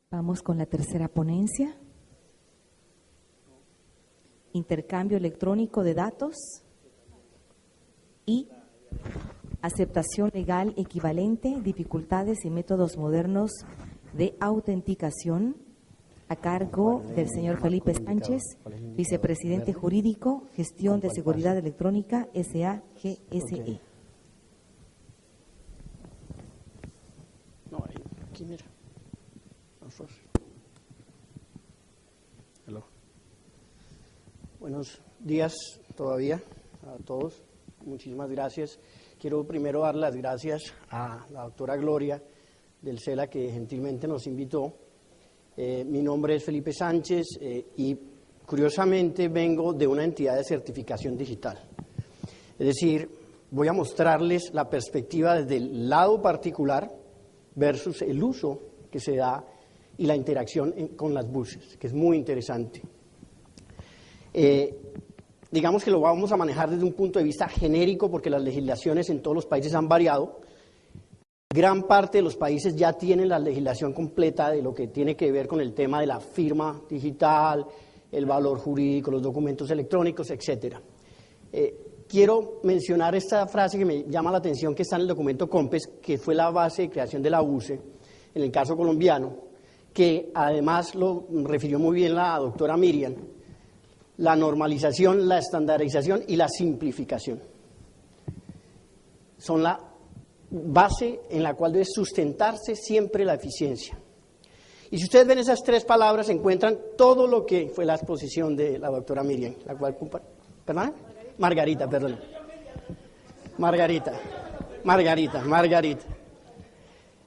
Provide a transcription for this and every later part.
Vamos con la tercera ponencia. Intercambio electrónico de datos y aceptación legal equivalente, dificultades y métodos modernos de autenticación, a cargo del señor Felipe Sánchez, vicepresidente jurídico, Gestión de Seguridad Electrónica, SAGSE. No, ¿quién era? Hello. Buenos días todavía a todos. Muchísimas gracias. Quiero primero dar las gracias a la doctora Gloria del CELA que gentilmente nos invitó. Mi nombre es Felipe Sánchez y curiosamente vengo de una entidad de certificación digital. Es decir, voy a mostrarles la perspectiva desde el lado particular versus el uso que se da y la interacción con las buses, que es muy interesante. Digamos que lo vamos a manejar desde un punto de vista genérico porque las legislaciones en todos los países han variado. Gran parte de los países ya tienen la legislación completa de lo que tiene que ver con el tema de la firma digital, el valor jurídico, los documentos electrónicos, etcétera. Quiero mencionar esta frase que me llama la atención, que está en el documento COMPES, que fue la base de creación de la UCE, en el caso colombiano, que además lo refirió muy bien la doctora Miriam: la normalización, la estandarización y la simplificación. Son la base en la cual debe sustentarse siempre la eficiencia. Y si ustedes ven esas tres palabras, encuentran todo lo que fue la exposición de la doctora Miriam, la cual ¿perdón? Margarita.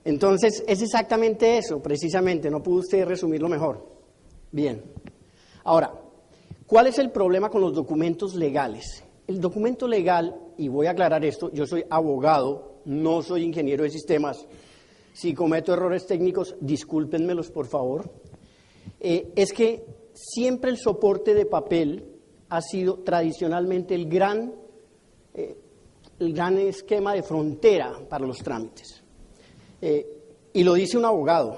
Entonces, es exactamente eso, precisamente, no pudo usted resumirlo mejor. Bien. Ahora, ¿cuál es el problema con los documentos legales? El documento legal, y voy a aclarar esto, yo soy abogado, no soy ingeniero de sistemas. Si cometo errores técnicos, discúlpenmelos, por favor. Es que siempre el soporte de papel ha sido tradicionalmente el gran esquema de frontera para los trámites. Y lo dice un abogado.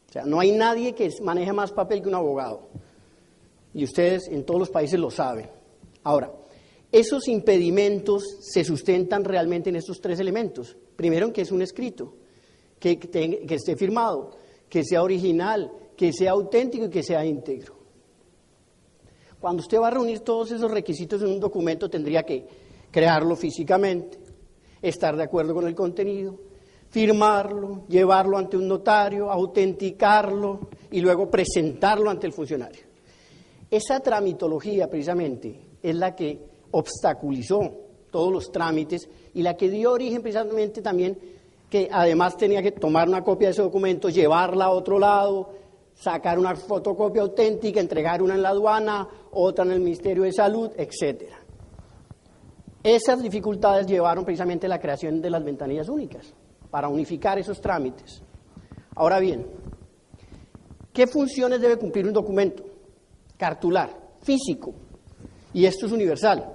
O sea, no hay nadie que maneje más papel que un abogado. Y ustedes en todos los países lo saben. Ahora, esos impedimentos se sustentan realmente en estos tres elementos. Primero, en que es un escrito, que esté firmado, que sea original, que sea auténtico y que sea íntegro. Cuando usted va a reunir todos esos requisitos en un documento, tendría que crearlo físicamente, estar de acuerdo con el contenido, firmarlo, llevarlo ante un notario, autenticarlo y luego presentarlo ante el funcionario. Esa tramitología, precisamente, es la que obstaculizó todos los trámites y la que dio origen precisamente también que además tenía que tomar una copia de ese documento, llevarla a otro lado, sacar una fotocopia auténtica, entregar una en la aduana, otra en el Ministerio de Salud, etcétera. Esas dificultades llevaron precisamente a la creación de las ventanillas únicas, para unificar esos trámites. Ahora bien, ¿qué funciones debe cumplir un documento? Cartular, físico, y esto es universal.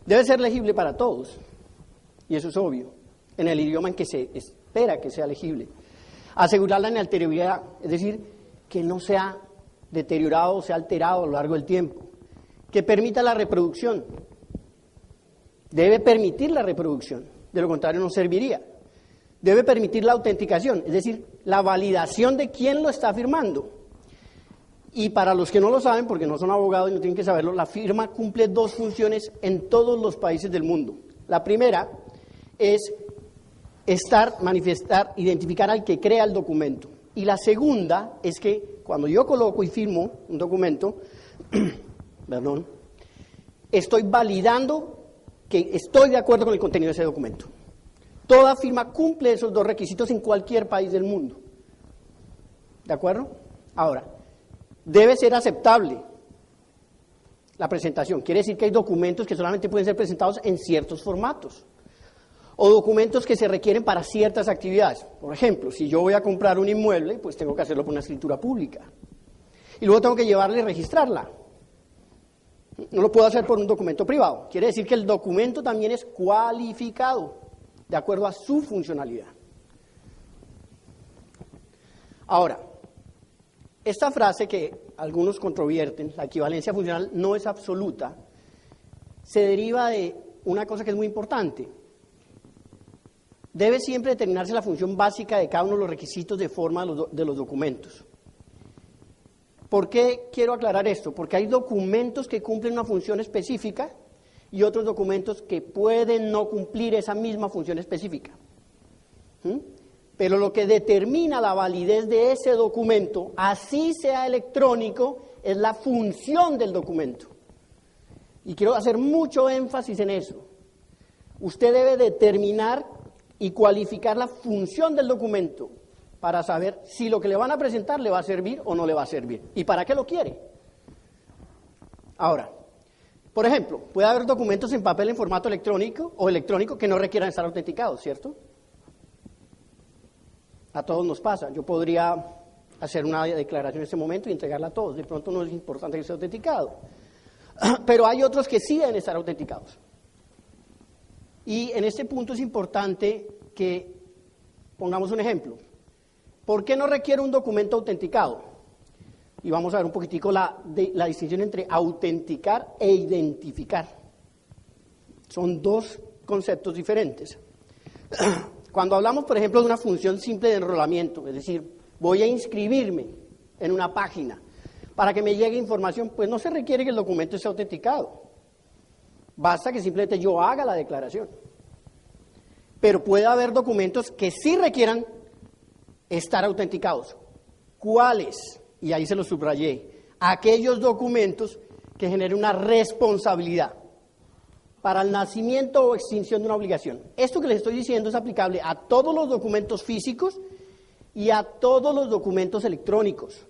Debe ser legible para todos, y eso es obvio, en el idioma en que se espera que sea legible. Asegurar la inalterabilidad, es decir, que no sea deteriorado o sea alterado a lo largo del tiempo. Que permita la reproducción. Debe permitir la reproducción, de lo contrario no serviría. Debe permitir la autenticación, es decir, la validación de quién lo está firmando. Y para los que no lo saben, porque no son abogados y no tienen que saberlo, la firma cumple dos funciones en todos los países del mundo. La primera es manifestar, identificar al que crea el documento. Y la segunda es que cuando yo coloco y firmo un documento, estoy validando que estoy de acuerdo con el contenido de ese documento. Toda firma cumple esos dos requisitos en cualquier país del mundo. ¿De acuerdo? Ahora, debe ser aceptable la presentación. Quiere decir que hay documentos que solamente pueden ser presentados en ciertos formatos. O documentos que se requieren para ciertas actividades. Por ejemplo, si yo voy a comprar un inmueble, pues tengo que hacerlo por una escritura pública. Y luego tengo que llevarla y registrarla. No lo puedo hacer por un documento privado. Quiere decir que el documento también es cualificado, de acuerdo a su funcionalidad. Ahora, Esta frase que algunos controvierten, la equivalencia funcional no es absoluta, se deriva de una cosa que es muy importante. Debe siempre determinarse la función básica de cada uno de los requisitos de forma de los documentos. ¿Por qué quiero aclarar esto? Porque hay documentos que cumplen una función específica y otros documentos que pueden no cumplir esa misma función específica. Pero lo que determina la validez de ese documento, así sea electrónico, es la función del documento. Y quiero hacer mucho énfasis en eso. Usted debe determinar y cualificar la función del documento para saber si lo que le van a presentar le va a servir o no le va a servir. ¿Y para qué lo quiere? Ahora, por ejemplo, puede haber documentos en papel en formato electrónico o electrónico que no requieran estar autenticados, ¿cierto? A todos nos pasa. Yo podría hacer una declaración en este momento y entregarla a todos. De pronto no es importante que sea autenticado. Pero hay otros que sí deben estar autenticados. Y en este punto es importante que pongamos un ejemplo. ¿Por qué no requiere un documento autenticado? Y vamos a ver un poquitico la distinción entre autenticar e identificar. Son dos conceptos diferentes. Cuando hablamos, por ejemplo, de una función simple de enrolamiento, es decir, voy a inscribirme en una página para que me llegue información, pues no se requiere que el documento esté autenticado. Basta que simplemente yo haga la declaración. Pero puede haber documentos que sí requieran estar autenticados. ¿Cuáles? Y ahí se los subrayé. Aquellos documentos que generen una responsabilidad para el nacimiento o extinción de una obligación. Esto que les estoy diciendo es aplicable a todos los documentos físicos y a todos los documentos electrónicos.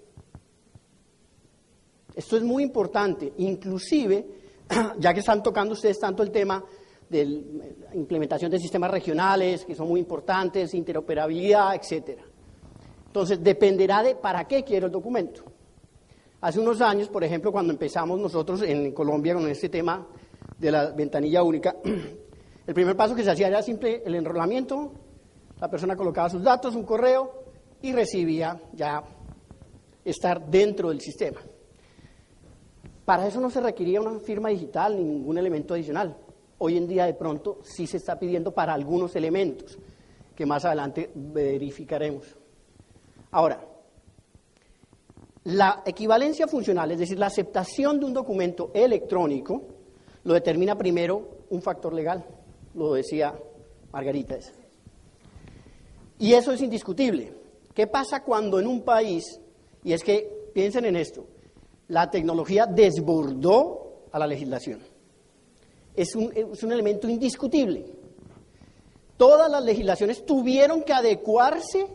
Esto es muy importante, inclusive, ya que están tocando ustedes tanto el tema de la implementación de sistemas regionales, que son muy importantes, interoperabilidad, etcétera. Entonces, dependerá de para qué quiero el documento. Hace unos años, por ejemplo, cuando empezamos nosotros en Colombia con este tema de la ventanilla única, el primer paso que se hacía era simple el enrolamiento, la persona colocaba sus datos, un correo y recibía ya estar dentro del sistema. Para eso no se requería una firma digital ni ningún elemento adicional. Hoy en día de pronto sí se está pidiendo para algunos elementos que más adelante verificaremos. Ahora, la equivalencia funcional, es decir, la aceptación de un documento electrónico, lo determina primero un factor legal, lo decía Margarita. Y eso es indiscutible. ¿Qué pasa cuando en un país, y es que piensen en esto, la tecnología desbordó a la legislación? Es un elemento indiscutible. Todas las legislaciones tuvieron que adecuarse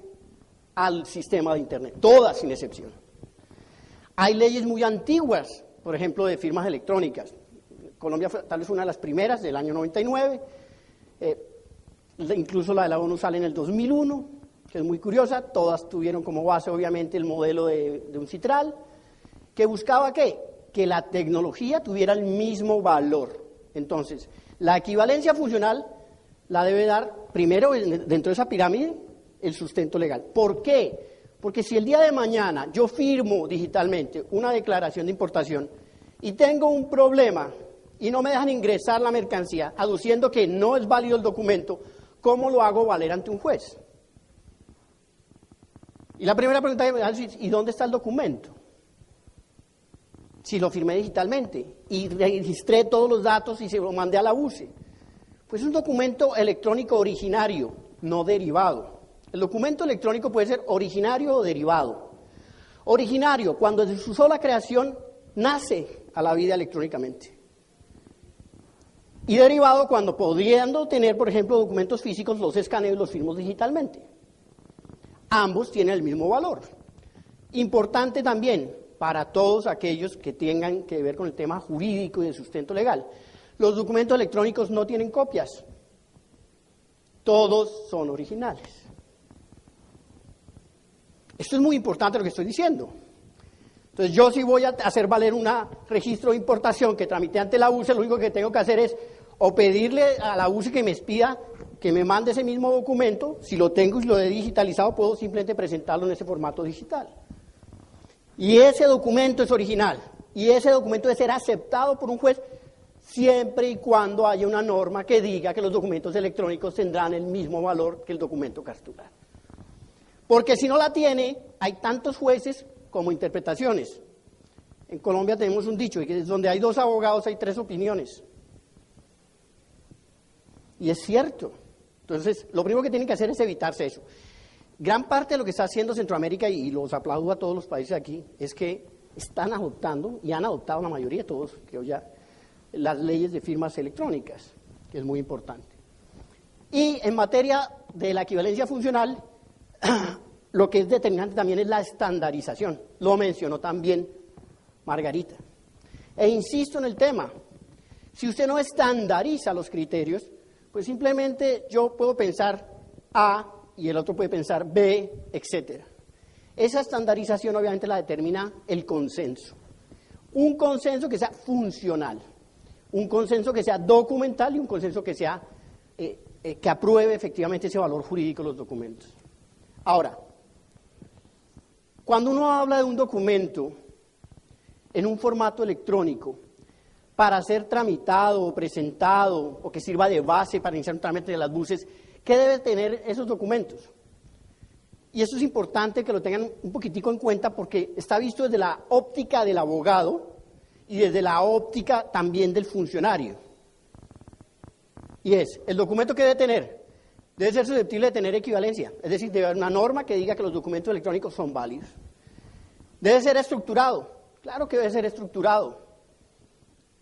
al sistema de Internet, todas sin excepción. Hay leyes muy antiguas, por ejemplo, de firmas electrónicas. Colombia fue tal vez una de las primeras, del año 99, incluso la de la ONU sale en el 2001, que es muy curiosa. Todas tuvieron como base, obviamente, el modelo de un citral, que buscaba ¿qué? Que la tecnología tuviera el mismo valor. Entonces, la equivalencia funcional la debe dar, primero, dentro de esa pirámide, el sustento legal. ¿Por qué? Porque si el día de mañana yo firmo digitalmente una declaración de importación y tengo un problema y no me dejan ingresar la mercancía, aduciendo que no es válido el documento, ¿cómo lo hago valer ante un juez? Y la primera pregunta es, ¿y dónde está el documento? Si lo firmé digitalmente y registré todos los datos y se lo mandé a la UCE. Pues es un documento electrónico originario, no derivado. El documento electrónico puede ser originario o derivado. Originario, cuando de su sola creación nace a la vida electrónicamente. Y derivado, cuando pudiendo tener, por ejemplo, documentos físicos, los escaneo y los firmo digitalmente. Ambos tienen el mismo valor. Importante también para todos aquellos que tengan que ver con el tema jurídico y de sustento legal. Los documentos electrónicos no tienen copias. Todos son originales. Esto es muy importante lo que estoy diciendo. Entonces, yo si voy a hacer valer un registro de importación que tramité ante la UCE, lo único que tengo que hacer es o pedirle a la UCE que me expida, que me mande ese mismo documento. Si lo tengo y lo he digitalizado, puedo simplemente presentarlo en ese formato digital. Y ese documento es original. Y ese documento debe ser aceptado por un juez siempre y cuando haya una norma que diga que los documentos electrónicos tendrán el mismo valor que el documento cartular. Porque si no la tiene, hay tantos jueces como interpretaciones. En Colombia tenemos un dicho, que es donde hay 2 abogados hay 3 opiniones. Y es cierto. Entonces, lo primero que tienen que hacer es evitarse eso. Gran parte de lo que está haciendo Centroamérica, y los aplaudo a todos los países aquí, es que están adoptando, y han adoptado la mayoría de todos, creo ya, las leyes de firmas electrónicas, que es muy importante. Y en materia de la equivalencia funcional, lo que es determinante también es la estandarización. Lo mencionó también Margarita. E insisto en el tema, si usted no estandariza los criterios, pues simplemente yo puedo pensar A y el otro puede pensar B, etcétera. Esa estandarización obviamente la determina el consenso. Un consenso que sea funcional, un consenso que sea documental y un consenso que sea que apruebe efectivamente ese valor jurídico de los documentos. Ahora, cuando uno habla de un documento en un formato electrónico para ser tramitado o presentado o que sirva de base para iniciar un trámite de las buses, ¿qué debe tener esos documentos? Y eso es importante que lo tengan un poquitico en cuenta porque está visto desde la óptica del abogado y desde la óptica también del funcionario. Y es, el documento que debe tener, debe ser susceptible de tener equivalencia, es decir, debe haber una norma que diga que los documentos electrónicos son válidos. Debe ser estructurado, claro que debe ser estructurado.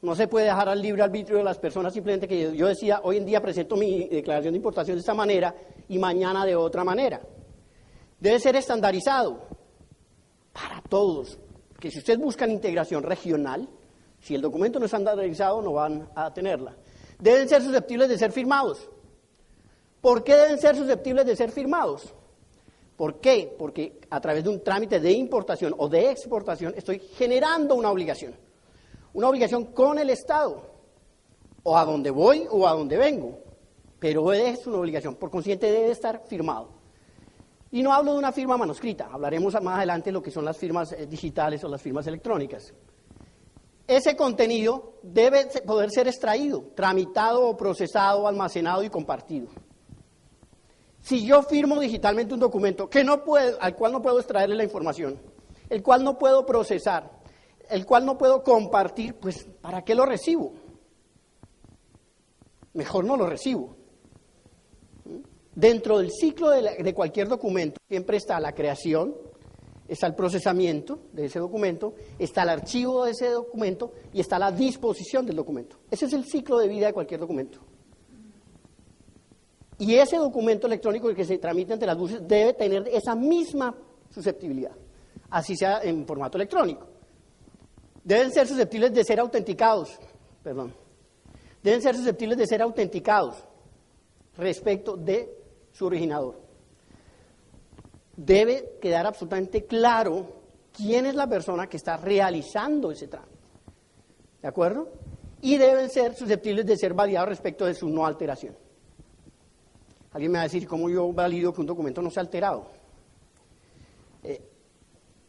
No se puede dejar al libre arbitrio de las personas simplemente que yo decía, hoy en día presento mi declaración de importación de esta manera y mañana de otra manera. Debe ser estandarizado para todos, que si ustedes buscan integración regional, si el documento no es estandarizado no van a tenerla. Deben ser susceptibles de ser firmados. ¿Por qué deben ser susceptibles de ser firmados? ¿Por qué? Porque a través de un trámite de importación o de exportación estoy generando una obligación con el Estado, o a donde voy o a donde vengo, pero es una obligación, por consiguiente debe estar firmado. Y no hablo de una firma manuscrita, hablaremos más adelante de lo que son las firmas digitales o las firmas electrónicas. Ese contenido debe poder ser extraído, tramitado o procesado, almacenado y compartido. Si yo firmo digitalmente un documento al cual no puedo extraerle la información, el cual no puedo procesar, el cual no puedo compartir, pues ¿para qué lo recibo? Mejor no lo recibo. Dentro del ciclo de cualquier documento siempre está la creación, está el procesamiento de ese documento, está el archivo de ese documento y está la disposición del documento. Ese es el ciclo de vida de cualquier documento. Y ese documento electrónico que se tramite ante las buses debe tener esa misma susceptibilidad, así sea en formato electrónico. Deben ser susceptibles de ser autenticados, deben ser susceptibles de ser autenticados respecto de su originador. Debe quedar absolutamente claro quién es la persona que está realizando ese trámite, ¿de acuerdo? Y deben ser susceptibles de ser validados respecto de su no alteración. Alguien me va a decir, ¿cómo yo valido que un documento no sea alterado?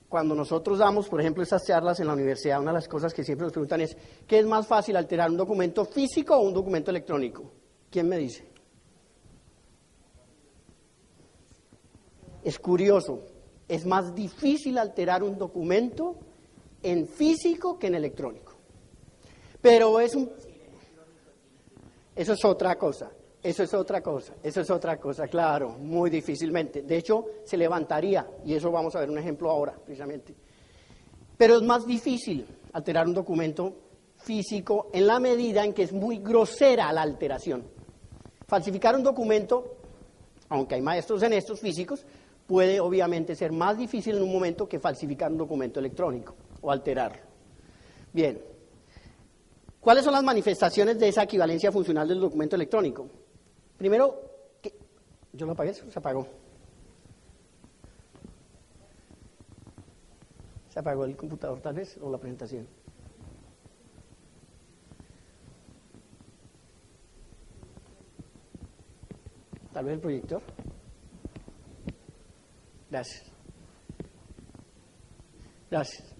Cuando nosotros damos, por ejemplo, estas charlas en la universidad, una de las cosas que siempre nos preguntan es, ¿qué es más fácil, alterar un documento físico o un documento electrónico? ¿Quién me dice? Es curioso, es más difícil alterar un documento en físico que en electrónico. Pero eso es otra cosa. Eso es otra cosa, claro, muy difícilmente. De hecho, se levantaría, y eso vamos a ver un ejemplo ahora, precisamente. Pero es más difícil alterar un documento físico en la medida en que es muy grosera la alteración. Falsificar un documento, aunque hay maestros en estos físicos, puede obviamente ser más difícil en un momento que falsificar un documento electrónico o alterarlo. Bien, ¿cuáles son las manifestaciones de esa equivalencia funcional del documento electrónico? Primero, ¿yo lo apagué? Se apagó. ¿Se apagó el computador tal vez o la presentación? Tal vez el proyector. Gracias. Gracias.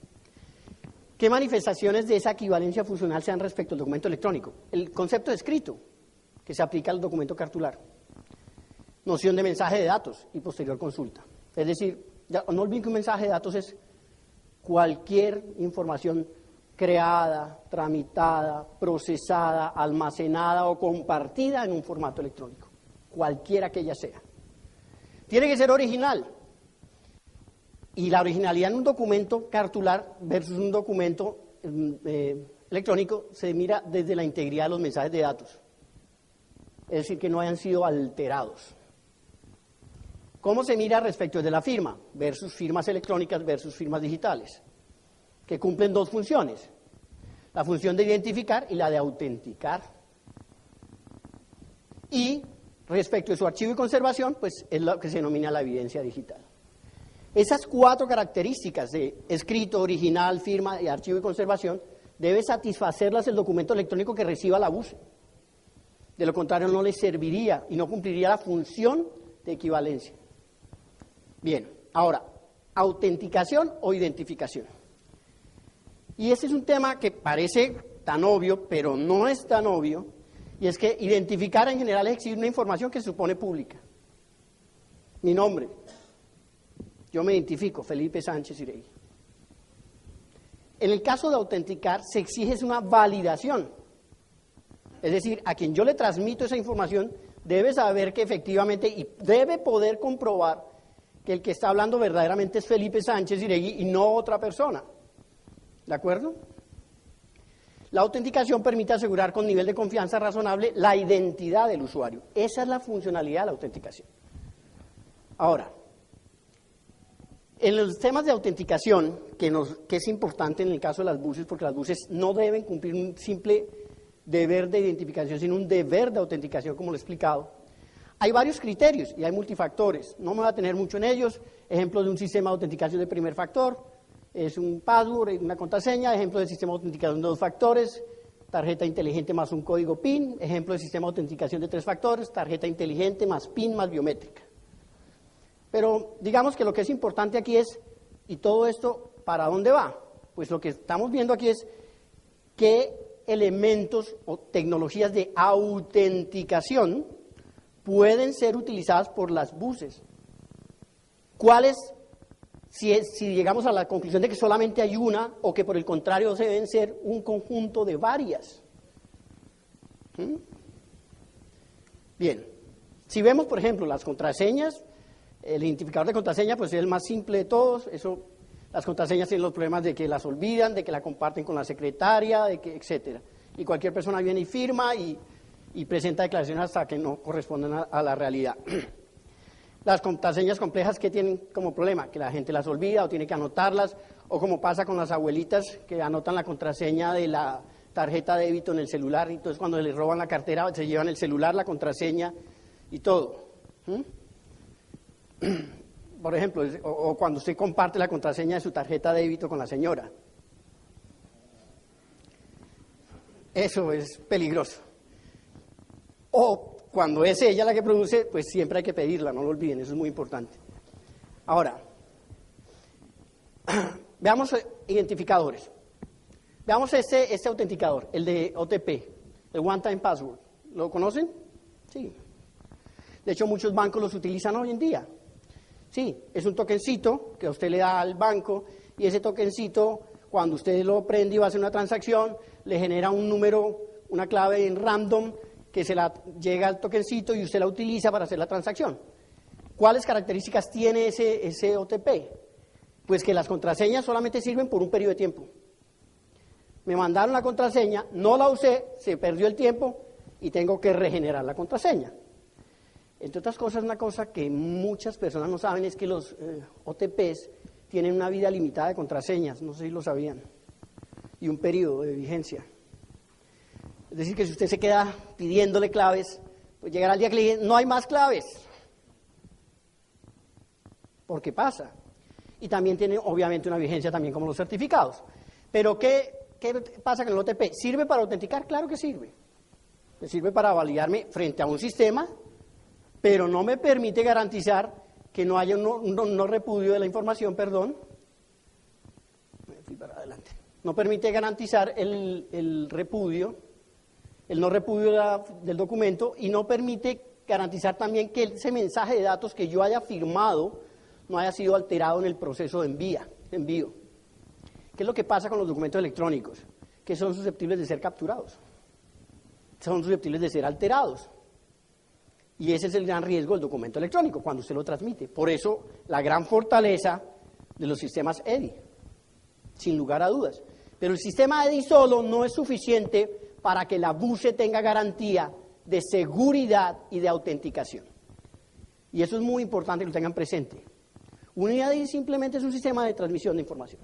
¿Qué manifestaciones de esa equivalencia funcional se dan respecto al documento electrónico? El concepto de escrito, que se aplica al documento cartular. Noción de mensaje de datos y posterior consulta. Es decir, no olviden que un mensaje de datos es cualquier información creada, tramitada, procesada, almacenada o compartida en un formato electrónico, cualquiera que ella sea. Tiene que ser original. Y la originalidad en un documento cartular versus un documento electrónico se mira desde la integridad de los mensajes de datos. Es decir, que no hayan sido alterados. ¿Cómo se mira respecto de la firma? Versus firmas electrónicas versus firmas digitales, que cumplen dos funciones. La función de identificar y la de autenticar. Y respecto de su archivo y conservación, pues es lo que se denomina la evidencia digital. Esas cuatro características de escrito, original, firma, y archivo y conservación, debe satisfacerlas el documento electrónico que reciba la BUCE. De lo contrario no le serviría y no cumpliría la función de equivalencia. Bien, ahora, autenticación o identificación. Y ese es un tema que parece tan obvio, pero no es tan obvio, y es que identificar en general es exhibir una información que se supone pública. Mi nombre. Yo me identifico, Felipe Sánchez Iregui. En el caso de autenticar, se exige una validación. Es decir, a quien yo le transmito esa información debe saber que efectivamente y debe poder comprobar que el que está hablando verdaderamente es Felipe Sánchez Iregui y no otra persona. ¿De acuerdo? La autenticación permite asegurar con nivel de confianza razonable la identidad del usuario. Esa es la funcionalidad de la autenticación. Ahora, en los temas de autenticación, que es importante en el caso de las buses, porque las buses no deben cumplir un simple deber de identificación, sino un deber de autenticación, como lo he explicado, hay varios criterios y hay multifactores. No me voy a tener mucho en ellos. Ejemplo de un sistema de autenticación de primer factor, es un password, una contraseña. Ejemplo de sistema de autenticación de dos factores, tarjeta inteligente más un código PIN. Ejemplo de sistema de autenticación de tres factores, tarjeta inteligente más PIN más biométrica. Pero digamos que lo que es importante aquí es, ¿y todo esto para dónde va? Pues lo que estamos viendo aquí es qué elementos o tecnologías de autenticación pueden ser utilizadas por las buses. ¿Cuáles, si llegamos a la conclusión de que solamente hay una o que por el contrario deben ser un conjunto de varias? Bien, si vemos por ejemplo las contraseñas, el identificador de contraseña pues es el más simple de todos. Las contraseñas tienen los problemas de que las olvidan, de que la comparten con la secretaria, de que etcétera. Y cualquier persona viene y firma y presenta declaraciones hasta que no corresponden a la realidad. Las contraseñas complejas, ¿qué tienen como problema? Que la gente las olvida o tiene que anotarlas, o como pasa con las abuelitas que anotan la contraseña de la tarjeta de débito en el celular, y entonces cuando les roban la cartera se llevan el celular, la contraseña y todo. Por ejemplo, o cuando usted comparte la contraseña de su tarjeta de débito con la señora. Eso es peligroso. O cuando es ella la que produce, pues siempre hay que pedirla, no lo olviden, eso es muy importante. Ahora, veamos identificadores. Veamos este autenticador, el de OTP, el One Time Password. ¿Lo conocen? Sí. De hecho, muchos bancos los utilizan hoy en día. Sí, es un tokencito que usted le da al banco y ese tokencito, cuando usted lo prende y va a hacer una transacción, le genera un número, una clave en random que llega al tokencito y usted la utiliza para hacer la transacción. ¿Cuáles características tiene ese OTP? Pues que las contraseñas solamente sirven por un periodo de tiempo. Me mandaron la contraseña, no la usé, se perdió el tiempo y tengo que regenerar la contraseña. Entre otras cosas, una cosa que muchas personas no saben es que los OTPs tienen una vida limitada de contraseñas, no sé si lo sabían, y un periodo de vigencia. Es decir, que si usted se queda pidiéndole claves, pues llegará el día que le digan, no hay más claves. Porque pasa. Y también tiene, obviamente, una vigencia también como los certificados. Pero, ¿qué pasa con el OTP? ¿Sirve para autenticar? Claro que sirve. Me sirve para validarme frente a un sistema, pero no me permite garantizar que no haya un no repudio de la información, no permite garantizar el repudio, el no repudio del documento, y no permite garantizar también que ese mensaje de datos que yo haya firmado no haya sido alterado en el proceso de envío. ¿Qué es lo que pasa con los documentos electrónicos? Que son susceptibles de ser capturados, son susceptibles de ser alterados. Y ese es el gran riesgo del documento electrónico, cuando usted lo transmite. Por eso, la gran fortaleza de los sistemas EDI, sin lugar a dudas. Pero el sistema EDI solo no es suficiente para que la BUSE tenga garantía de seguridad y de autenticación. Y eso es muy importante que lo tengan presente. Un EDI simplemente es un sistema de transmisión de información,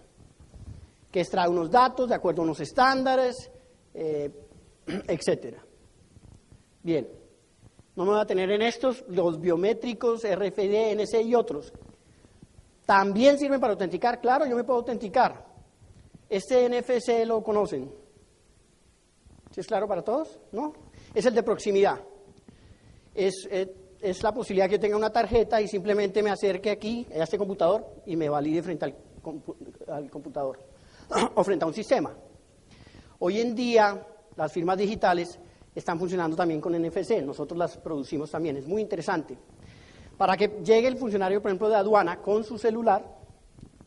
que extrae unos datos de acuerdo a unos estándares, etcétera. Bien, no me voy a tener en estos, los biométricos, RFID, NC y otros. También sirven para autenticar, claro, yo me puedo autenticar. Este NFC lo conocen. ¿Sí es claro para todos? ¿No? Es el de proximidad. Es la posibilidad que yo tenga una tarjeta y simplemente me acerque aquí, a este computador, y me valide frente al computador o frente a un sistema. Hoy en día, las firmas digitales están funcionando también con NFC, nosotros las producimos también, es muy interesante. Para que llegue el funcionario, por ejemplo, de aduana con su celular,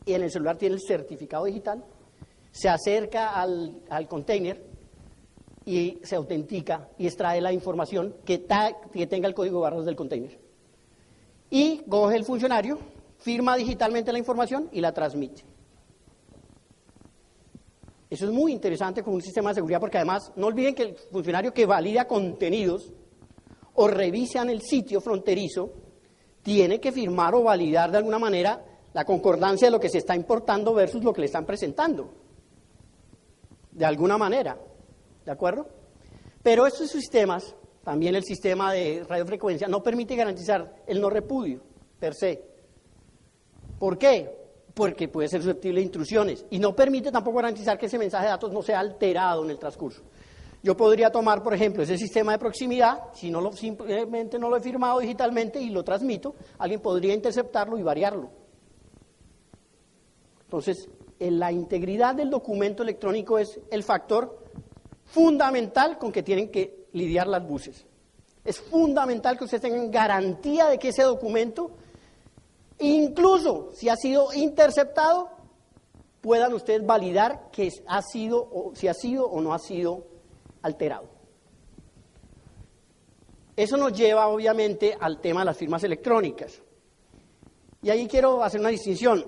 y en el celular tiene el certificado digital, se acerca al container y se autentica y extrae la información que tenga el código de barras del container. Y coge el funcionario, firma digitalmente la información y la transmite. Eso es muy interesante con un sistema de seguridad, porque además no olviden que el funcionario que valida contenidos o revisa en el sitio fronterizo tiene que firmar o validar de alguna manera la concordancia de lo que se está importando versus lo que le están presentando. De alguna manera, ¿de acuerdo? Pero estos sistemas, también el sistema de radiofrecuencia, no permite garantizar el no repudio per se. ¿Por qué? Porque puede ser susceptible de intrusiones y no permite tampoco garantizar que ese mensaje de datos no sea alterado en el transcurso. Yo podría tomar, por ejemplo, ese sistema de proximidad, si simplemente no lo he firmado digitalmente y lo transmito, alguien podría interceptarlo y variarlo. Entonces, la integridad del documento electrónico es el factor fundamental con que tienen que lidiar las buses. Es fundamental que ustedes tengan garantía de que ese documento, incluso si ha sido interceptado, puedan ustedes validar que ha sido, o si ha sido o no ha sido alterado. Eso nos lleva obviamente al tema de las firmas electrónicas. Y ahí quiero hacer una distinción.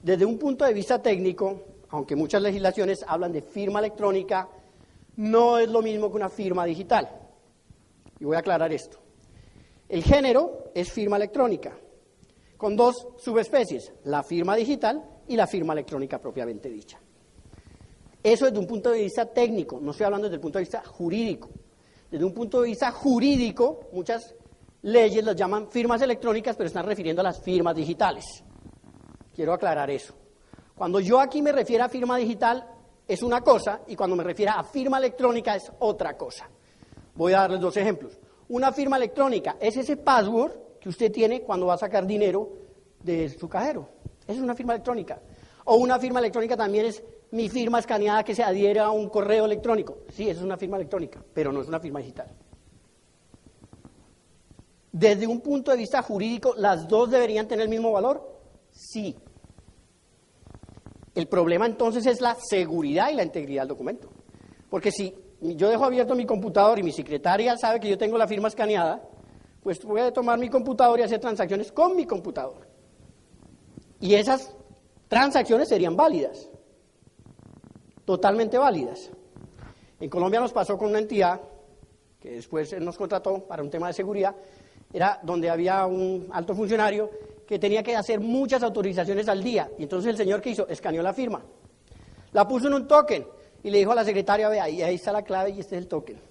Desde un punto de vista técnico, aunque muchas legislaciones hablan de firma electrónica, no es lo mismo que una firma digital. Y voy a aclarar esto. El género es firma electrónica, con dos subespecies, la firma digital y la firma electrónica propiamente dicha. Eso desde un punto de vista técnico, no estoy hablando desde el punto de vista jurídico. Desde un punto de vista jurídico, muchas leyes las llaman firmas electrónicas, pero están refiriendo a las firmas digitales. Quiero aclarar eso. Cuando yo aquí me refiero a firma digital es una cosa y cuando me refiero a firma electrónica es otra cosa. Voy a darles dos ejemplos. Una firma electrónica es ese password que usted tiene cuando va a sacar dinero de su cajero. Esa es una firma electrónica. O una firma electrónica también es mi firma escaneada que se adhiere a un correo electrónico. Sí, esa es una firma electrónica, pero no es una firma digital. Desde un punto de vista jurídico, ¿las dos deberían tener el mismo valor? Sí. El problema entonces es la seguridad y la integridad del documento. Porque si yo dejo abierto mi computador y mi secretaria sabe que yo tengo la firma escaneada, pues voy a tomar mi computador y hacer transacciones con mi computador. Y esas transacciones serían válidas, totalmente válidas. En Colombia nos pasó con una entidad que después nos contrató para un tema de seguridad, era donde había un alto funcionario que tenía que hacer muchas autorizaciones al día. Y entonces el señor que hizo, escaneó la firma, la puso en un token y le dijo a la secretaria, vea, y ahí está la clave y este es el token.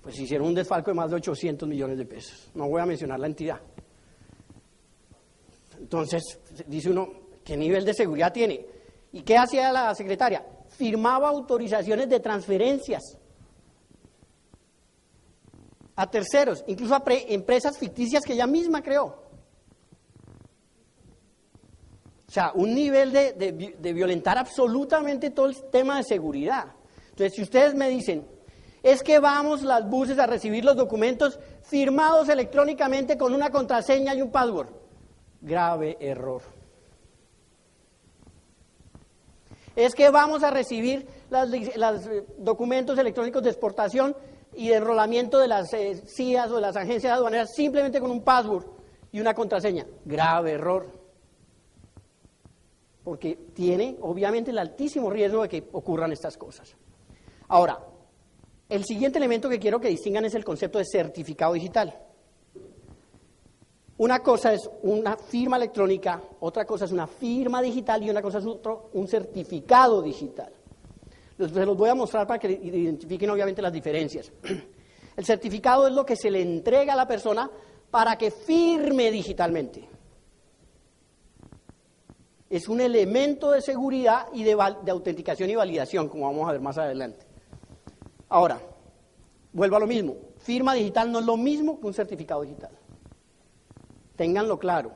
Pues hicieron un desfalco de más de 800 millones de pesos. No voy a mencionar la entidad. Entonces, dice uno, ¿qué nivel de seguridad tiene? ¿Y qué hacía la secretaria? Firmaba autorizaciones de transferencias a terceros, incluso a empresas ficticias que ella misma creó. O sea, un nivel de violentar absolutamente todo el tema de seguridad. Entonces, si ustedes me dicen, es que vamos las buses a recibir los documentos firmados electrónicamente con una contraseña y un password, grave error. Es que vamos a recibir los documentos electrónicos de exportación y de enrolamiento de las CIAs o de las agencias aduaneras simplemente con un password y una contraseña. Grave error. Porque tiene, obviamente, el altísimo riesgo de que ocurran estas cosas. Ahora, el siguiente elemento que quiero que distingan es el concepto de certificado digital. Una cosa es una firma electrónica, otra cosa es una firma digital y una cosa es un certificado digital. Se los voy a mostrar para que identifiquen obviamente las diferencias. El certificado es lo que se le entrega a la persona para que firme digitalmente. Es un elemento de seguridad y de autenticación y validación, como vamos a ver más adelante. Ahora, vuelvo a lo mismo. Firma digital no es lo mismo que un certificado digital. Ténganlo claro.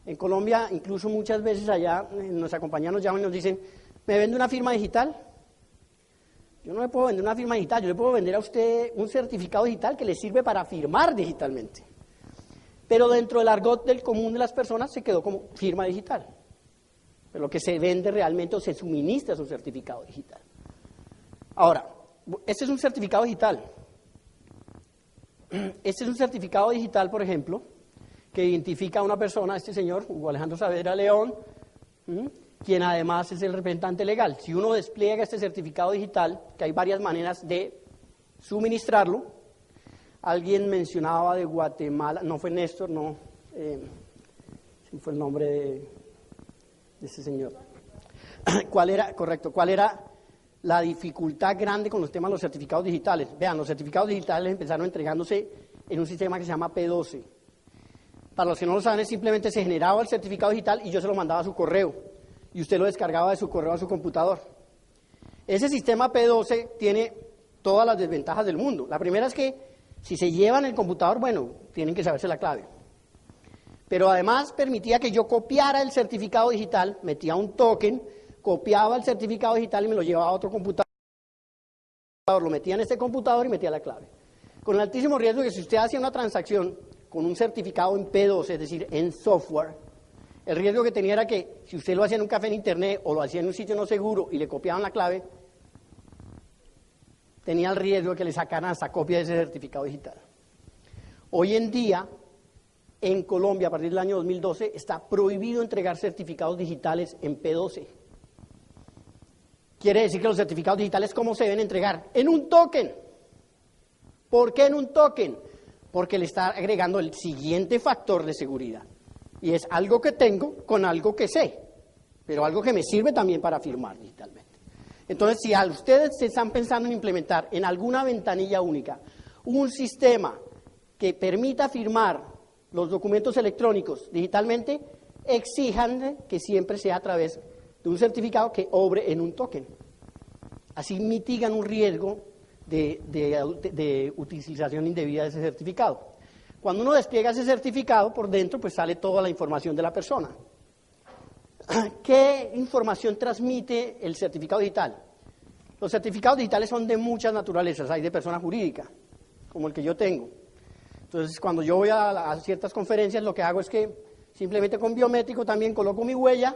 En Colombia, incluso muchas veces allá, nuestra compañía nos llaman y nos dicen, ¿me vende una firma digital? Yo no le puedo vender una firma digital, yo le puedo vender a usted un certificado digital que le sirve para firmar digitalmente. Pero dentro del argot del común de las personas se quedó como firma digital. Pero lo que se vende realmente o se suministra es un certificado digital. Ahora, este es un certificado digital. Este es un certificado digital, por ejemplo, que identifica a una persona, este señor, Hugo Alejandro Saavedra León, quien además es el representante legal. Si uno despliega este certificado digital, que hay varias maneras de suministrarlo, alguien mencionaba de Guatemala, no fue Néstor, no, fue el nombre de este señor. ¿Cuál era la dificultad grande con los temas de los certificados digitales? Vean, los certificados digitales empezaron entregándose en un sistema que se llama P12. Para los que no lo saben, simplemente se generaba el certificado digital y yo se lo mandaba a su correo. Y usted lo descargaba de su correo a su computador. Ese sistema P12 tiene todas las desventajas del mundo. La primera es que si se llevan el computador, bueno, tienen que saberse la clave. Pero además permitía que yo copiara el certificado digital, metía un token, copiaba el certificado digital y me lo llevaba a otro computador, lo metía en este computador y metía la clave. Con el altísimo riesgo de que si usted hacía una transacción con un certificado en P12, es decir, en software, el riesgo que tenía era que si usted lo hacía en un café en internet o lo hacía en un sitio no seguro y le copiaban la clave, tenía el riesgo de que le sacaran hasta copia de ese certificado digital. Hoy en día, en Colombia, a partir del año 2012, está prohibido entregar certificados digitales en P12. Quiere decir que los certificados digitales, ¿cómo se deben entregar? En un token. ¿Por qué en un token? Porque le está agregando el siguiente factor de seguridad. Y es algo que tengo con algo que sé, pero algo que me sirve también para firmar digitalmente. Entonces, si a ustedes se están pensando en implementar en alguna ventanilla única un sistema que permita firmar los documentos electrónicos digitalmente, exijan que siempre sea a través de un certificado que obre en un token. Así mitigan un riesgo de utilización indebida de ese certificado. Cuando uno despliega ese certificado, por dentro pues sale toda la información de la persona. ¿Qué información transmite el certificado digital? Los certificados digitales son de muchas naturalezas, hay de persona jurídica, como el que yo tengo. Entonces, cuando yo voy a ciertas conferencias, lo que hago es que simplemente con biométrico también coloco mi huella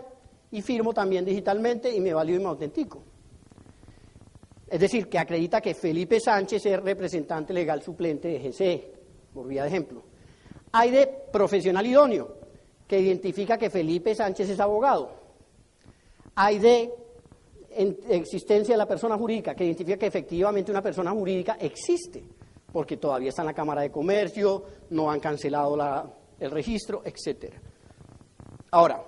y firmo también digitalmente y me valido y me autentico. Es decir, que acredita que Felipe Sánchez es representante legal suplente de GCE, por vía de ejemplo. Hay de profesional idóneo, que identifica que Felipe Sánchez es abogado. Hay de existencia de la persona jurídica, que identifica que efectivamente una persona jurídica existe, porque todavía está en la Cámara de Comercio, no han cancelado el registro, etc. Ahora,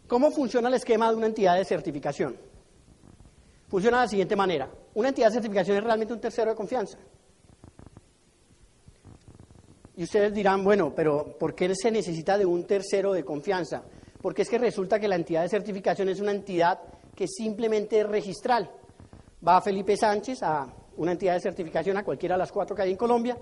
¿cómo funciona el esquema de una entidad de certificación? Funciona de la siguiente manera. Una entidad de certificación es realmente un tercero de confianza. Y ustedes dirán, bueno, pero ¿por qué se necesita de un tercero de confianza? Porque es que resulta que la entidad de certificación es una entidad que simplemente es registral. Va Felipe Sánchez a una entidad de certificación, a cualquiera de las 4 que hay en Colombia,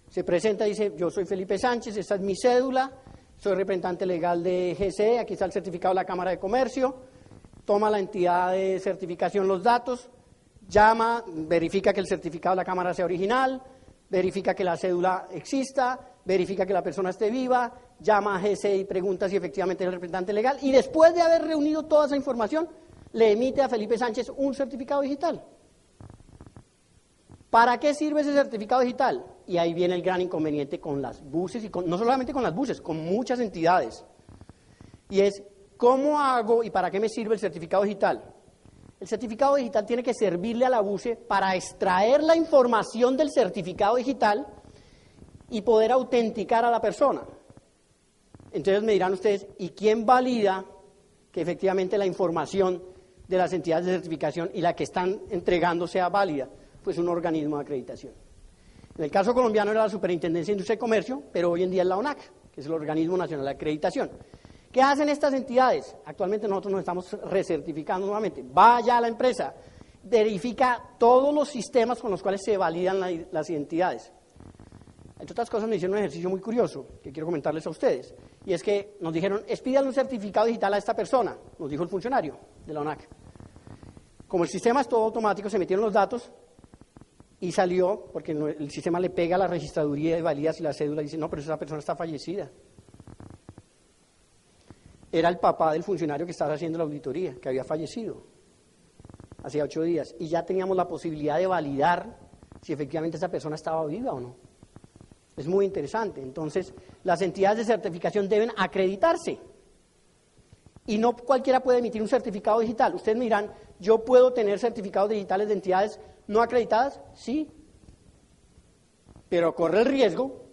se presenta y dice, yo soy Felipe Sánchez, esta es mi cédula, soy representante legal de GCE, aquí está el certificado de la Cámara de Comercio, toma la entidad de certificación los datos, llama, verifica que el certificado de la Cámara sea original, verifica que la cédula exista, verifica que la persona esté viva, llama a GCE y pregunta si efectivamente es el representante legal, y después de haber reunido toda esa información, le emite a Felipe Sánchez un certificado digital. ¿Para qué sirve ese certificado digital? Y ahí viene el gran inconveniente con las buses, y no solamente con las buses, con muchas entidades. Y es, ¿cómo hago y para qué me sirve el certificado digital? El certificado digital tiene que servirle a la BUSE para extraer la información del certificado digital y poder autenticar a la persona. Entonces me dirán ustedes, ¿y quién valida que efectivamente la información de las entidades de certificación y la que están entregando sea válida? Pues un organismo de acreditación. En el caso colombiano era la Superintendencia de Industria y Comercio, pero hoy en día es la ONAC, que es el Organismo Nacional de Acreditación. ¿Qué hacen estas entidades? Actualmente nosotros nos estamos recertificando nuevamente. Vaya a la empresa, verifica todos los sistemas con los cuales se validan las identidades. Entre otras cosas, me hicieron un ejercicio muy curioso que quiero comentarles a ustedes, y es que nos dijeron, pídale un certificado digital a esta persona, nos dijo el funcionario de la ONAC. Como el sistema es todo automático, se metieron los datos y salió, porque el sistema le pega a la registraduría de validas y la cédula y dice, no, pero esa persona está fallecida. Era el papá del funcionario que estaba haciendo la auditoría, que había fallecido hacía 8 días, y ya teníamos la posibilidad de validar si efectivamente esa persona estaba viva o no. Es muy interesante. Entonces, las entidades de certificación deben acreditarse, y no cualquiera puede emitir un certificado digital. Ustedes me dirán, ¿yo puedo tener certificados digitales de entidades no acreditadas? Sí, pero corre el riesgo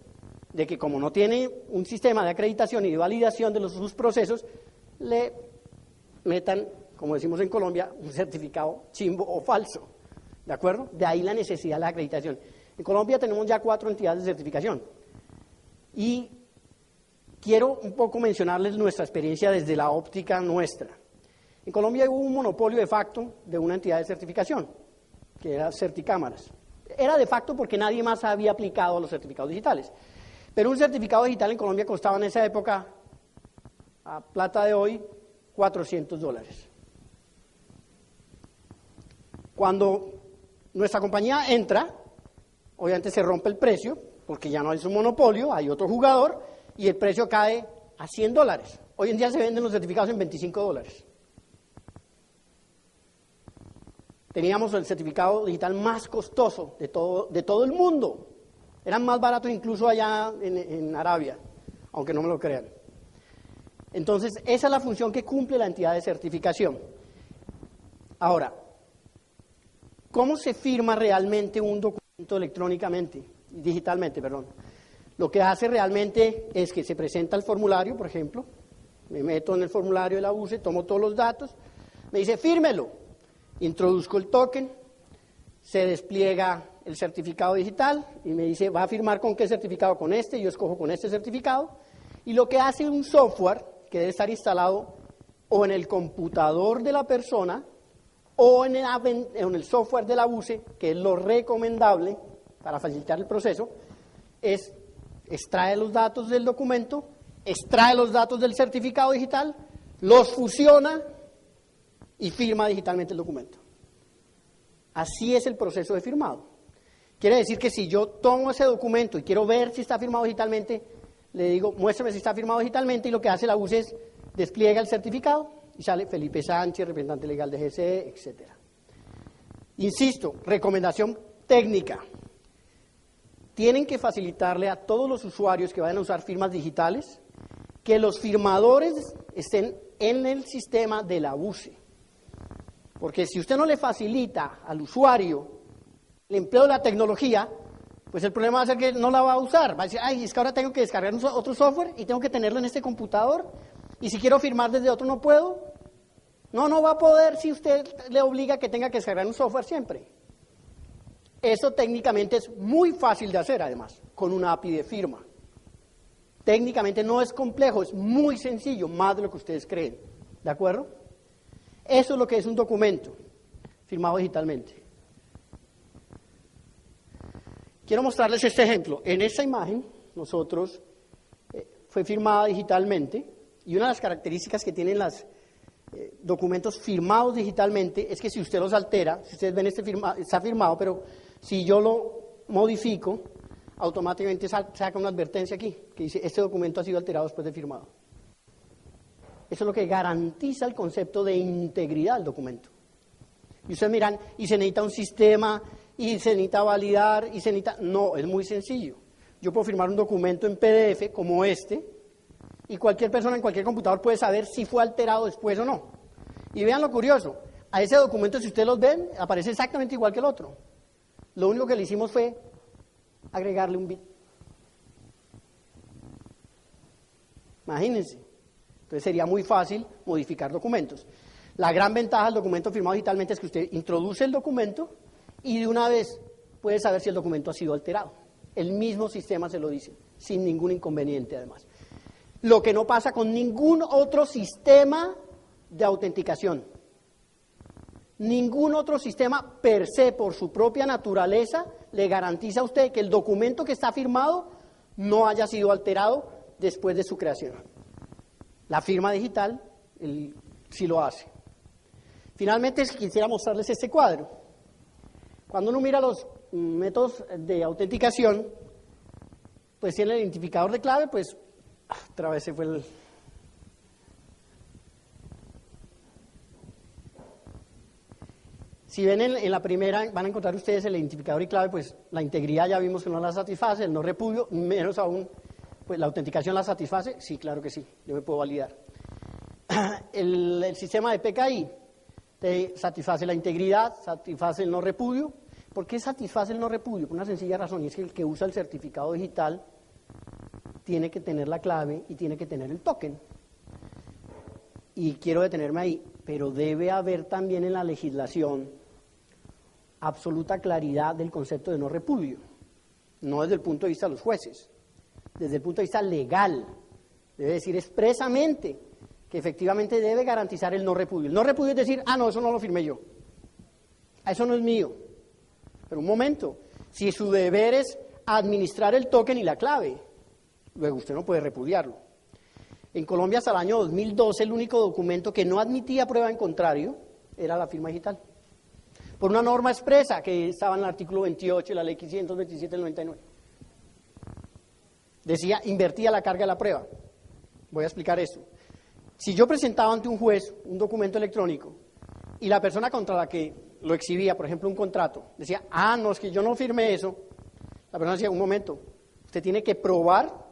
de que como no tiene un sistema de acreditación y de validación de sus procesos, le metan, como decimos en Colombia, un certificado chimbo o falso, ¿de acuerdo? De ahí la necesidad de la acreditación. En Colombia tenemos ya 4 entidades de certificación, y quiero un poco mencionarles nuestra experiencia desde la óptica nuestra. En Colombia hubo un monopolio de facto de una entidad de certificación, que era Certicámaras. Era de facto porque nadie más había aplicado los certificados digitales. Pero un certificado digital en Colombia costaba en esa época, a plata de hoy, $400. Cuando nuestra compañía entra, obviamente se rompe el precio, porque ya no es un monopolio, hay otro jugador, y el precio cae a $100. Hoy en día se venden los certificados en $25. Teníamos el certificado digital más costoso de todo el mundo. Eran más baratos incluso allá en Arabia, aunque no me lo crean. Entonces, esa es la función que cumple la entidad de certificación. Ahora, ¿cómo se firma realmente un documento digitalmente? Lo que hace realmente es que se presenta el formulario, por ejemplo, me meto en el formulario de la BUSE, tomo todos los datos, me dice fírmelo, introduzco el token, se despliega el certificado digital y me dice, ¿va a firmar con qué certificado? Con este, yo escojo con este certificado, y lo que hace un software que debe estar instalado o en el computador de la persona o en el software de la BUSE, que es lo recomendable para facilitar el proceso, es extrae los datos del documento, extrae los datos del certificado digital, los fusiona y firma digitalmente el documento. Así es el proceso de firmado. Quiere decir que si yo tomo ese documento y quiero ver si está firmado digitalmente, le digo, muéstrame si está firmado digitalmente, y lo que hace la BUSE es despliega el certificado y sale Felipe Sánchez, representante legal de GCE, etc. Insisto, recomendación técnica. Tienen que facilitarle a todos los usuarios que vayan a usar firmas digitales que los firmadores estén en el sistema de la BUSE. Porque si usted no le facilita al usuario el empleo de la tecnología, pues el problema va a ser que no la va a usar. Va a decir, ay, es que ahora tengo que descargar otro software y tengo que tenerlo en este computador, y si quiero firmar desde otro no puedo. No va a poder si usted le obliga a que tenga que descargar un software siempre. Eso técnicamente es muy fácil de hacer, además, con una API de firma. Técnicamente no es complejo, es muy sencillo, más de lo que ustedes creen. ¿De acuerdo? Eso es lo que es un documento firmado digitalmente. Quiero mostrarles este ejemplo. En esta imagen, nosotros fue firmada digitalmente, y una de las características que tienen los documentos firmados digitalmente es que si usted los altera, si ustedes ven está firmado, pero si yo lo modifico, automáticamente saca una advertencia aquí, que dice, este documento ha sido alterado después de firmado. Eso es lo que garantiza el concepto de integridad del documento. Y ustedes miran, y se necesita un sistema, y se necesita validar, y se necesita... No, es muy sencillo. Yo puedo firmar un documento en PDF como este, y cualquier persona en cualquier computador puede saber si fue alterado después o no. Y vean lo curioso, a ese documento, si ustedes los ven, aparece exactamente igual que el otro. Lo único que le hicimos fue agregarle un bit. Imagínense. Entonces sería muy fácil modificar documentos. La gran ventaja del documento firmado digitalmente es que usted introduce el documento y de una vez puede saber si el documento ha sido alterado. El mismo sistema se lo dice, sin ningún inconveniente además. Lo que no pasa con ningún otro sistema de autenticación. Ningún otro sistema per se, por su propia naturaleza, le garantiza a usted que el documento que está firmado no haya sido alterado después de su creación. La firma digital sí lo hace. Finalmente, quisiera mostrarles este cuadro. Cuando uno mira los métodos de autenticación, pues tiene el identificador de clave, pues otra vez se fue el... Si ven en la primera, van a encontrar ustedes el identificador y clave, pues la integridad ya vimos que no la satisface, el no repudio, menos aún, pues la autenticación la satisface, sí, claro que sí, yo me puedo validar. El sistema de PKI te satisface la integridad, satisface el no repudio. ¿Por qué satisface el no repudio? Por una sencilla razón, y es que el que usa el certificado digital tiene que tener la clave y tiene que tener el token. Y quiero detenerme ahí, pero debe haber también en la legislación absoluta claridad del concepto de no repudio, no desde el punto de vista de los jueces, desde el punto de vista legal, debe decir expresamente que efectivamente debe garantizar el no repudio. El no repudio es decir, no, eso no lo firmé yo, eso no es mío. Pero un momento, si su deber es administrar el token y la clave, luego usted no puede repudiarlo. En Colombia hasta el año 2012 el único documento que no admitía prueba en contrario era la firma digital. Por una norma expresa que estaba en el artículo 28 de la ley 527 del 99. Decía, invertía la carga de la prueba. Voy a explicar esto. Si yo presentaba ante un juez un documento electrónico y la persona contra la que lo exhibía, por ejemplo un contrato, decía, no, es que yo no firmé eso, la persona decía, un momento, usted tiene que probar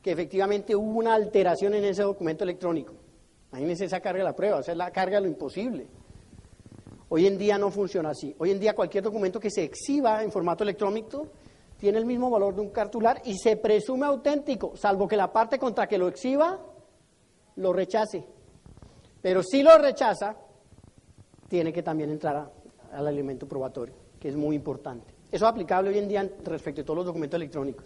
que efectivamente hubo una alteración en ese documento electrónico. Imagínense esa carga de la prueba, o sea, es la carga de lo imposible. Hoy en día no funciona así. Hoy en día cualquier documento que se exhiba en formato electrónico tiene el mismo valor de un cartular y se presume auténtico, salvo que la parte contra que lo exhiba lo rechace. Pero si lo rechaza, tiene que también entrar al elemento probatorio, que es muy importante. Eso es aplicable hoy en día respecto a todos los documentos electrónicos.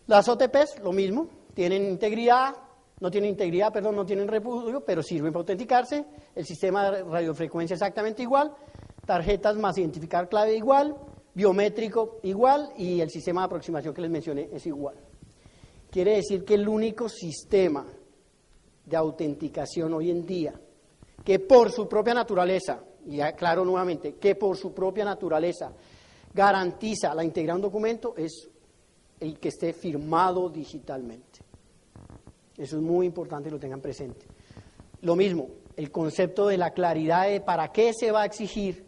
Las OTPs, lo mismo, tienen integridad, no tienen repudio, pero sirven para autenticarse. El sistema de radiofrecuencia exactamente igual, tarjetas más identificar clave igual, biométrico igual y el sistema de aproximación que les mencioné es igual. Quiere decir que el único sistema de autenticación hoy en día que por su propia naturaleza, y aclaro nuevamente, que por su propia naturaleza garantiza la integridad de un documento es el que esté firmado digitalmente. Eso es muy importante que lo tengan presente. Lo mismo, el concepto de la claridad de para qué se va a exigir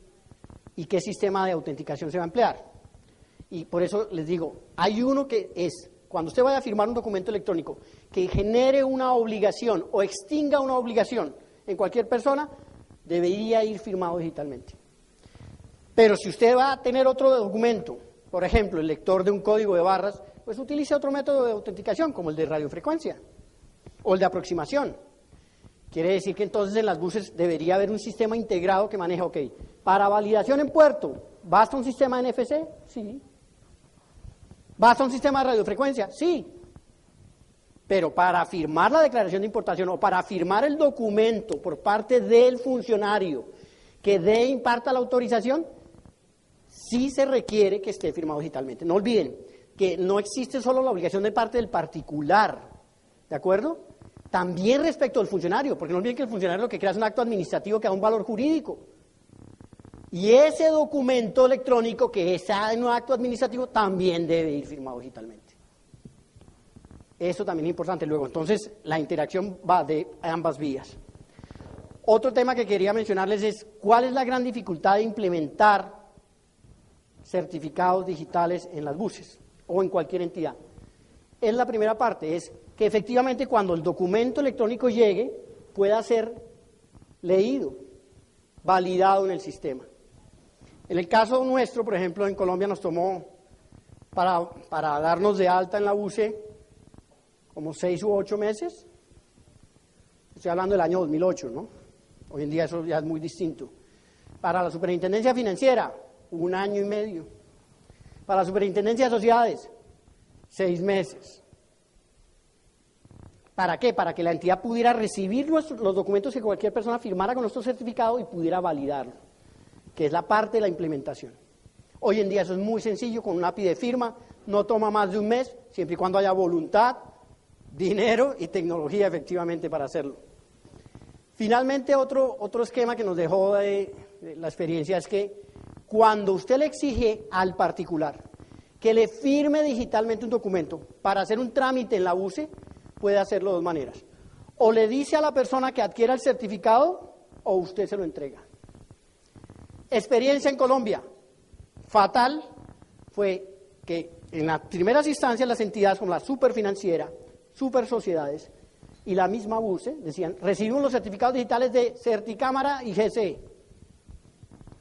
y qué sistema de autenticación se va a emplear. Y por eso les digo, hay uno que es, cuando usted vaya a firmar un documento electrónico que genere una obligación o extinga una obligación en cualquier persona, debería ir firmado digitalmente. Pero si usted va a tener otro documento, por ejemplo, el lector de un código de barras, pues utilice otro método de autenticación, como el de radiofrecuencia o el de aproximación. Quiere decir que entonces en las buses debería haber un sistema integrado que maneja, para validación en puerto, ¿basta un sistema NFC? Sí. ¿Basta un sistema de radiofrecuencia? Sí. Pero para firmar la declaración de importación o para firmar el documento por parte del funcionario que imparta la autorización, sí se requiere que esté firmado digitalmente. No olviden que no existe solo la obligación de parte del particular ¿De acuerdo? También respecto al funcionario, porque no olviden que el funcionario lo que crea es un acto administrativo que da un valor jurídico. Y ese documento electrónico que está en un acto administrativo también debe ir firmado digitalmente. Eso también es importante. Luego, entonces, la interacción va de ambas vías. Otro tema que quería mencionarles es cuál es la gran dificultad de implementar certificados digitales en las buses o en cualquier entidad. Es la primera parte, es que efectivamente cuando el documento electrónico llegue pueda ser leído, validado en el sistema. En el caso nuestro, por ejemplo, en Colombia nos tomó para darnos de alta en la BUCE como 6 u 8 meses. Estoy hablando del año 2008, ¿no? Hoy en día eso ya es muy distinto. Para la Superintendencia Financiera, 1 año y medio. Para la Superintendencia de Sociedades, 6 meses. ¿Para qué? Para que la entidad pudiera recibir los documentos que cualquier persona firmara con nuestro certificado y pudiera validarlo, que es la parte de la implementación. Hoy en día eso es muy sencillo, con un API de firma, no toma más de 1 mes, siempre y cuando haya voluntad, dinero y tecnología efectivamente para hacerlo. Finalmente, otro esquema que nos dejó la experiencia es que cuando usted le exige al particular que le firme digitalmente un documento para hacer un trámite en la BUCE, puede hacerlo de 2 maneras. O le dice a la persona que adquiera el certificado o usted se lo entrega. Experiencia en Colombia, fatal, fue que en las primeras instancias las entidades como la Superfinanciera, Supersociedades y la misma BUCE decían, recibimos los certificados digitales de Certicámara y GCE,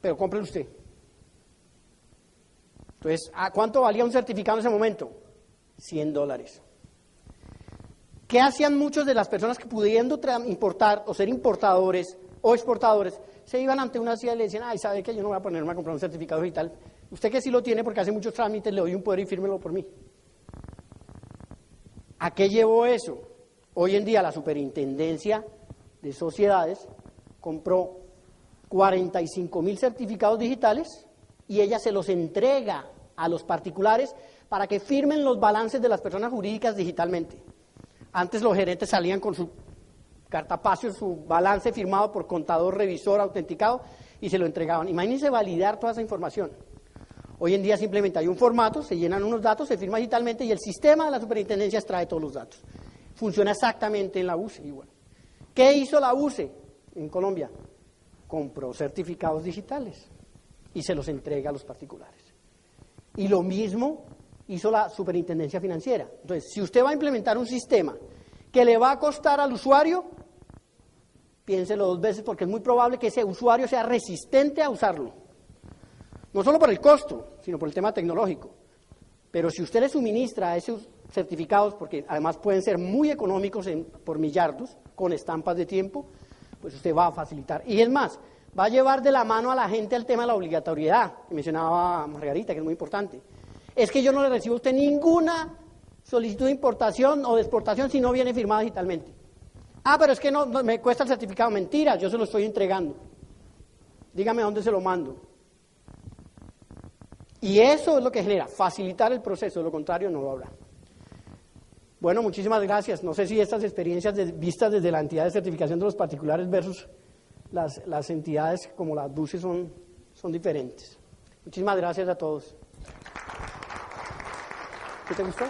pero cómprelo usted. Entonces, ¿a cuánto valía un certificado en ese momento? $100. ¿Qué hacían muchos de las personas que pudiendo importar o ser importadores o exportadores, se iban ante una ciudad y le decían, ay, ¿sabe qué? Yo no voy a ponerme a comprar un certificado digital. Usted que sí lo tiene porque hace muchos trámites, le doy un poder y fírmelo por mí. ¿A qué llevó eso? Hoy en día la Superintendencia de Sociedades compró 45.000 certificados digitales y ella se los entrega a los particulares para que firmen los balances de las personas jurídicas digitalmente. Antes los gerentes salían con su cartapacio, su balance firmado por contador, revisor, autenticado y se lo entregaban. Imagínense validar toda esa información. Hoy en día simplemente hay un formato, se llenan unos datos, se firma digitalmente y el sistema de la superintendencia extrae todos los datos. Funciona exactamente en la BUCE igual. ¿Qué hizo la BUCE en Colombia? Compró certificados digitales y se los entrega a los particulares. Y lo mismo hizo la Superintendencia Financiera. Entonces, si usted va a implementar un sistema que le va a costar al usuario, piénselo 2 veces porque es muy probable que ese usuario sea resistente a usarlo. No solo por el costo, sino por el tema tecnológico. Pero si usted le suministra esos certificados, porque además pueden ser muy económicos por millardos, con estampas de tiempo, pues usted va a facilitar. Y es más, va a llevar de la mano a la gente al tema de la obligatoriedad, que mencionaba Margarita, que es muy importante. Es que yo no le recibo a usted ninguna solicitud de importación o de exportación si no viene firmada digitalmente. Ah, pero es que no me cuesta el certificado. Mentira, yo se lo estoy entregando. Dígame a dónde se lo mando. Y eso es lo que genera, facilitar el proceso, de lo contrario no lo habrá. Bueno, muchísimas gracias. No sé si estas experiencias vistas desde la entidad de certificación de los particulares versus las entidades como las BUCE son diferentes. Muchísimas gracias a todos. ¿Qué te gustó?